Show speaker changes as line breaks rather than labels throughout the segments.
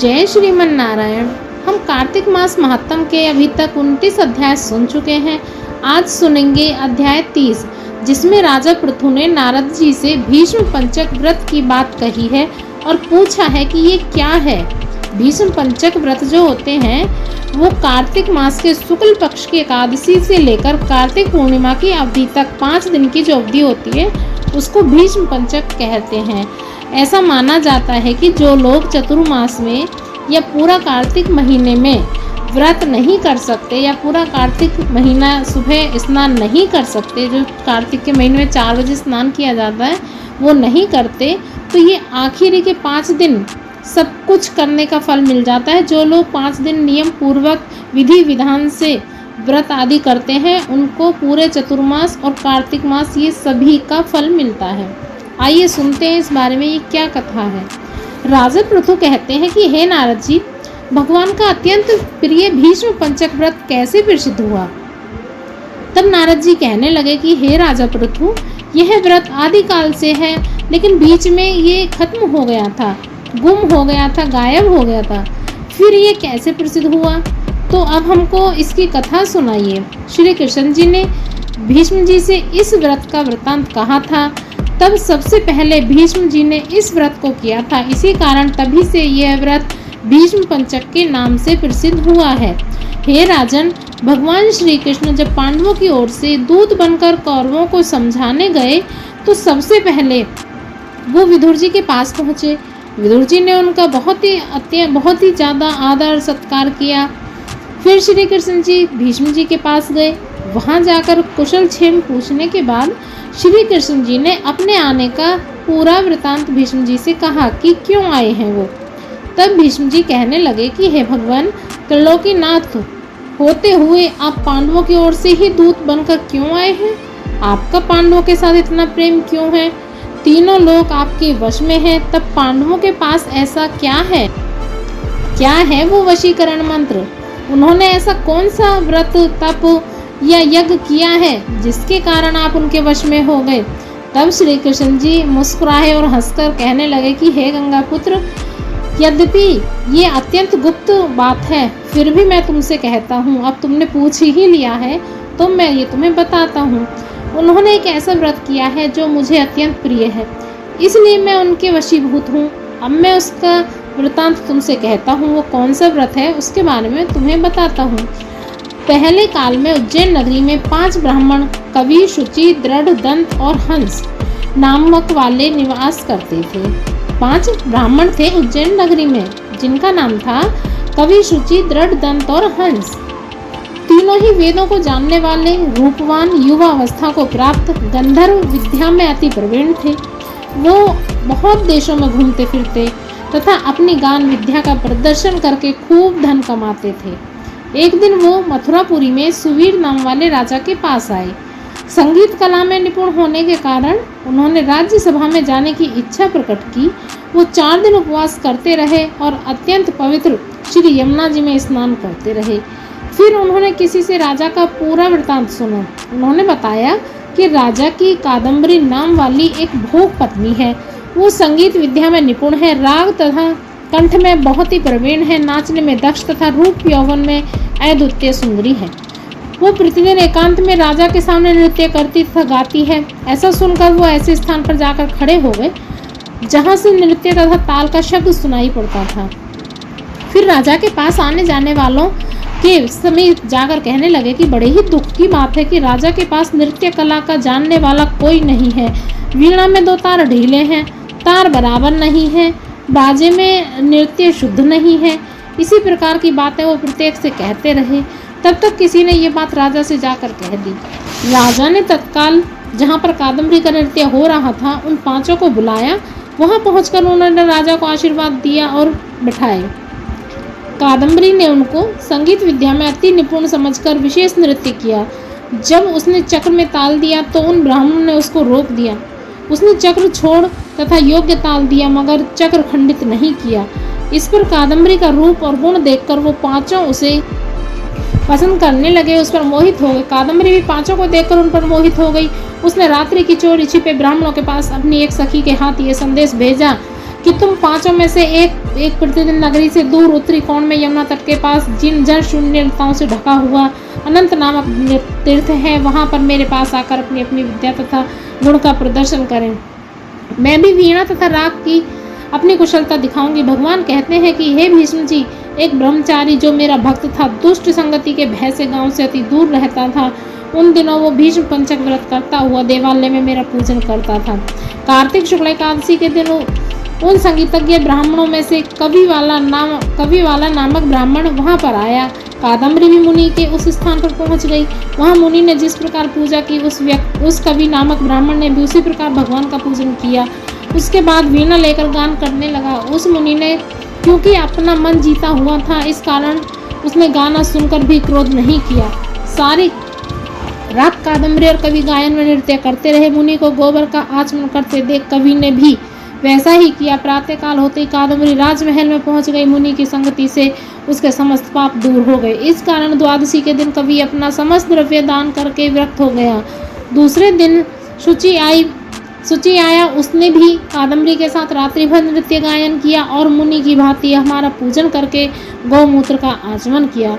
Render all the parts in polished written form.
जय श्रीमन नारायण। हम कार्तिक मास महात्म के अभी तक 29 अध्याय सुन चुके हैं। आज सुनेंगे अध्याय 30, जिसमें राजा पृथु ने नारद जी से भीष्म पंचक व्रत की बात कही है और पूछा है कि ये क्या है। भीष्म पंचक व्रत जो होते हैं वो कार्तिक मास के शुक्ल पक्ष की एकादशी से लेकर कार्तिक पूर्णिमा की अवधि तक 5 दिन की जो अवधि होती है उसको भीष्म पंचक कहते हैं। ऐसा माना जाता है कि जो लोग चतुर्मास में या पूरा कार्तिक महीने में व्रत नहीं कर सकते या पूरा कार्तिक महीना सुबह स्नान नहीं कर सकते, जो कार्तिक के महीने में 4 बजे स्नान किया जाता है वो नहीं करते, तो ये आखिरी के 5 दिन सब कुछ करने का फल मिल जाता है। जो लोग 5 दिन नियम पूर्वक विधि विधान से व्रत आदि करते हैं उनको पूरे चतुर्मास और कार्तिक मास ये सभी का फल मिलता है। आइए सुनते हैं इस बारे में ये क्या कथा है। राजा पृथु कहते हैं कि हे नारद जी, भगवान का अत्यंत प्रिय भीष्म पंचक व्रत कैसे प्रसिद्ध हुआ। तब नारद जी कहने लगे कि हे राजा पृथु, यह व्रत आदिकाल से है, लेकिन बीच में ये खत्म हो गया था, गुम हो गया था, गायब हो गया था। फिर ये कैसे प्रसिद्ध हुआ, तो अब हमको इसकी कथा सुनाइए। श्री कृष्ण जी ने भीष्म जी से इस व्रत का वृत्तांत कहा था। तब सबसे पहले भीष्म जी ने इस व्रत को किया था, इसी कारण तभी से यह व्रत भीष्म पंचक के नाम से प्रसिद्ध हुआ है। हे राजन, भगवान श्री कृष्ण जब पांडवों की ओर से दूत बनकर कौरवों को समझाने गए तो सबसे पहले वो विदुर जी के पास पहुँचे। विदुर जी ने उनका बहुत ही ज़्यादा आदर सत्कार किया। फिर श्री कृष्ण जी भीष्म जी के पास गए। वहाँ जाकर कुशल क्षेम पूछने के बाद श्री कृष्ण जी ने अपने आने का पूरा वृतांत भीष्म जी से कहा कि क्यों आए हैं वो। तब भीष्म जी कहने लगे कि हे भगवान, त्रिलोकीनाथ होते हुए आप पांडवों की ओर से ही दूत बनकर क्यों आए हैं। आपका पांडवों के साथ इतना प्रेम क्यों है। तीनों लोग आपके वश में हैं, तब पांडवों के पास ऐसा क्या है वो वशीकरण मंत्र। उन्होंने ऐसा कौन सा व्रत तप या यज्ञ किया है जिसके कारण आप उनके वश में हो गए। तब श्री कृष्ण जी मुस्कुराए और हंसकर कहने लगे कि हे गंगा पुत्र, यद्यपि ये अत्यंत गुप्त बात है, फिर भी मैं तुमसे कहता हूँ। अब तुमने पूछ ही लिया है तो मैं ये तुम्हें बताता हूँ। उन्होंने एक ऐसा व्रत किया है जो मुझे अत्यंत प्रिय है, इसलिए मैं उनके वशीभूत हूँ। अब मैं उसका वृतांत तुमसे कहता हूँ। वो कौन सा व्रत है उसके बारे में तुम्हें बताता हूँ। पहले काल में उज्जैन नगरी में 5 ब्राह्मण कवि, शुचि, दृढ़, दंत और हंस नामक वाले निवास करते थे। 5 ब्राह्मण थे उज्जैन नगरी में, जिनका नाम था कवि, शुचि, दृढ़, दंत और हंस। तीनों ही वेदों को जानने वाले, रूपवान, युवा अवस्था को प्राप्त, गंधर्व विद्या में अति प्रवीण थे। वो बहुत देशों में घूमते फिरते तथा अपनी गान विद्या का प्रदर्शन करके खूब धन कमाते थे। एक दिन वो मथुरापुरी में सुवीर नाम वाले राजा के पास आए। संगीत कला में निपुण होने के कारण उन्होंने राज्यसभा में जाने की इच्छा प्रकट की। वो 4 दिन उपवास करते रहे और अत्यंत पवित्र श्री यमुना जी में स्नान करते रहे। फिर उन्होंने किसी से राजा का पूरा वृतांत सुना। उन्होंने बताया कि राजा की कादम्बरी नाम वाली एक भोग पत्नी है। वो संगीत विद्या में निपुण है, राग तथा कंठ में बहुत ही प्रवीण है, नाचने में दक्ष तथा रूप यौवन में अद्वितीय सुंदरी है। वो प्रतिदिन एकांत में राजा के सामने नृत्य करती तथा गाती है। ऐसा सुनकर वो ऐसे स्थान पर जाकर खड़े हो गए जहाँ से नृत्य तथा ताल का शब्द सुनाई पड़ता था। फिर राजा के पास आने जाने वालों के समीप जाकर कहने लगे कि बड़े ही दुख की बात है कि राजा के पास नृत्य कला का जानने वाला कोई नहीं है। वीणा में 2 तार ढीले हैं, तार बराबर नहीं है, बाजे में नृत्य शुद्ध नहीं है। इसी प्रकार की बातें वो प्रत्येक से कहते रहे। तब तक किसी ने ये बात राजा से जाकर कह दी। राजा ने तत्काल जहाँ पर कादम्बरी का नृत्य हो रहा था उन 5 को बुलाया। वहाँ पहुँचकर उन्होंने राजा को आशीर्वाद दिया और बिठाए। कादम्बरी ने उनको संगीत विद्या में अति निपुण समझकर विशेष नृत्य किया। जब उसने चक्र में ताल दिया तो उन ब्राह्मणों ने उसको रोक दिया। उसने चक्र छोड़ तथा योग्य ताल दिया, मगर चक्र खंडित नहीं किया। इस पर कादम्बरी का रूप और गुण देखकर वो 5 उसे पसंद करने लगे, उस पर मोहित हो गए। कादम्बरी भी 5 को देखकर उन पर मोहित हो गई। उसने रात्रि की चोरी छिपे ब्राह्मणों के पास अपनी एक सखी के हाथ ये संदेश भेजा कि तुम पांचों में से एक प्रतिदिन नगरी से दूर उत्तरी कोण में यमुना तट के पास जिन जल शून्यताओं से ढका हुआ अनंत नामक तीर्थ है, वहां पर मेरे पास आकर अपनी अपनी विद्या तथा गुण का प्रदर्शन करें। मैं भी वीणा तथा राग की अपनी कुशलता दिखाऊंगी। भगवान कहते हैं कि हे भीष्म जी, एक ब्रह्मचारी जो मेरा भक्त था, दुष्ट संगति के भय से गांव से अति दूर रहता था, उन दिनों वो भीष्म पंचक व्रत करता हुआ देवालय में मेरा पूजन करता था। कार्तिक शुक्ल एकादशी के दिन उन संगीतज्ञ ब्राह्मणों में से कवि वाला नामक ब्राह्मण वहां पर आया। कादम्बरी भी मुनि के उस स्थान पर पहुंच गई। वहां मुनि ने जिस प्रकार पूजा की, उस कवि नामक ब्राह्मण ने भी उसी प्रकार भगवान का पूजन किया। उसके बाद वीणा लेकर गान करने लगा। उस मुनि ने क्योंकि अपना मन जीता हुआ था, इस कारण उसने गाना सुनकर भी क्रोध नहीं किया। सारी रात कादम्बरी और कवि गायन में नृत्य करते रहे। मुनि को गोबर का आचमन करते देख कवि ने भी वैसा ही किया। प्रातः काल होते ही कादम्बरी राजमहल में पहुंच गई। मुनि की संगति से उसके समस्त पाप दूर हो गए। इस कारण द्वादशी के दिन कवि अपना समस्त द्रव्य दान करके विरक्त हो गया। दूसरे दिन शुचि आया। उसने भी कादम्बरी के साथ रात्रि भर नृत्य गायन किया और मुनि की भांति हमारा पूजन करके गौमूत्र का आचमन किया।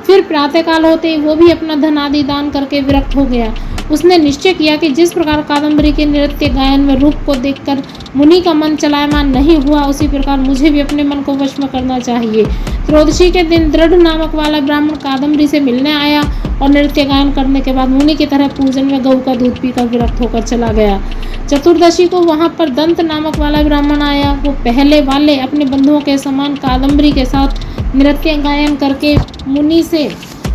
फिर प्रातःकाल होते ही वो भी अपना धन आदि दान करके विरक्त हो गया। उसने निश्चय किया कि जिस प्रकार कादम्बरी के नृत्य गायन में रूप को देखकर मुनि का मन चलायमान नहीं हुआ, उसी प्रकार मुझे भी अपने मन को वश में करना चाहिए। त्रयोदशी के दिन दृढ़ नामक वाला ब्राह्मण कादम्बरी से मिलने आया और नृत्य गायन करने के बाद मुनि की तरह पूजन में गऊ का दूध पीकर विरक्त होकर चला गया। चतुर्दशी को वहां पर दंत नामक वाला ब्राह्मण आया। वो पहले वाले अपने बंधुओं के समान कादम्बरी के साथ नृत्य गायन करके मुनि से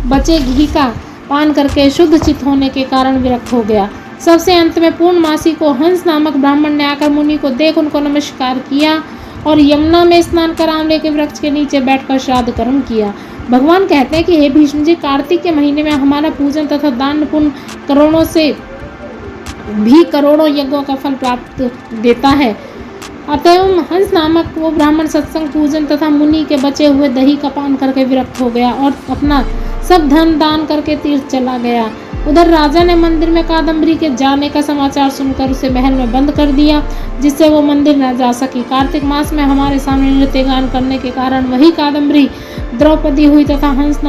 बचे घी का पान करके शुद्ध चित्त होने के कारण विरक्त हो गया। सबसे अंत में पूर्णमासी को हंस नामक ब्राह्मण ने आकर मुनि को देख उनको नमस्कार किया और यमुना में स्नान कर आंवले के वृक्ष के नीचे बैठकर श्राद्ध कर्म किया। भगवान कहते हैं कि हे भीष्म जी, कार्तिक के महीने में हमारा पूजन तथा दान पुण्य करोड़ों से भी करोड़ों यज्ञों का फल प्राप्त देता है। अतएव हंस नामक वो ब्राह्मण सत्संग पूजन तथा मुनि के बचे हुए दही का पान करके विरक्त हो गया और अपना सब धन दान करके तीर्थ चला गया। उधर राजा ने मंदिर में कादम्बरी के जाने का समाचार सुनकर उसे महल में बंद कर दिया, जिससे वो मंदिर न जा सकी। कार्तिक मास में हमारे सामने नृत्य गान करने के कारण वही कादम्बरी द्रौपदी हुई तथा हंस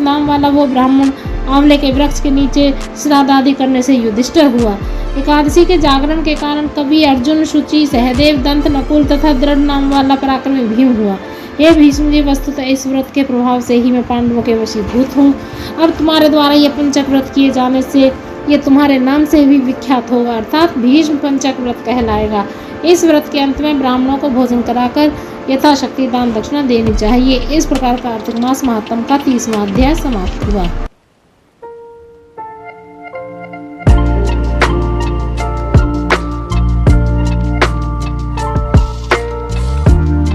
नाम वाला वो ब्राह्मण आंवले के वृक्ष के नीचे श्राद्ध आदि करने से युधिष्ठिर हुआ। एकादशी के जागरण के कारण कवि अर्जुन, शुचि, सहदेव, दंत, नकुल तथा दृढ़ नाम वाला पराक्रमी भीम हुआ। हे भीष्म जी, वस्तुतः इस व्रत के प्रभाव से ही मैं पांडवों के वशीभूत हूँ। अब तुम्हारे द्वारा ये पंचक व्रत किए जाने से ये तुम्हारे नाम से भी विख्यात होगा, अर्थात भीष्म पंचक व्रत कहलाएगा। इस व्रत के अंत में ब्राह्मणों को भोजन कराकर यथाशक्ति दान दक्षिणा देनी चाहिए। इस प्रकार कार्तिक मास महात्म का 30वां अध्याय समाप्त हुआ।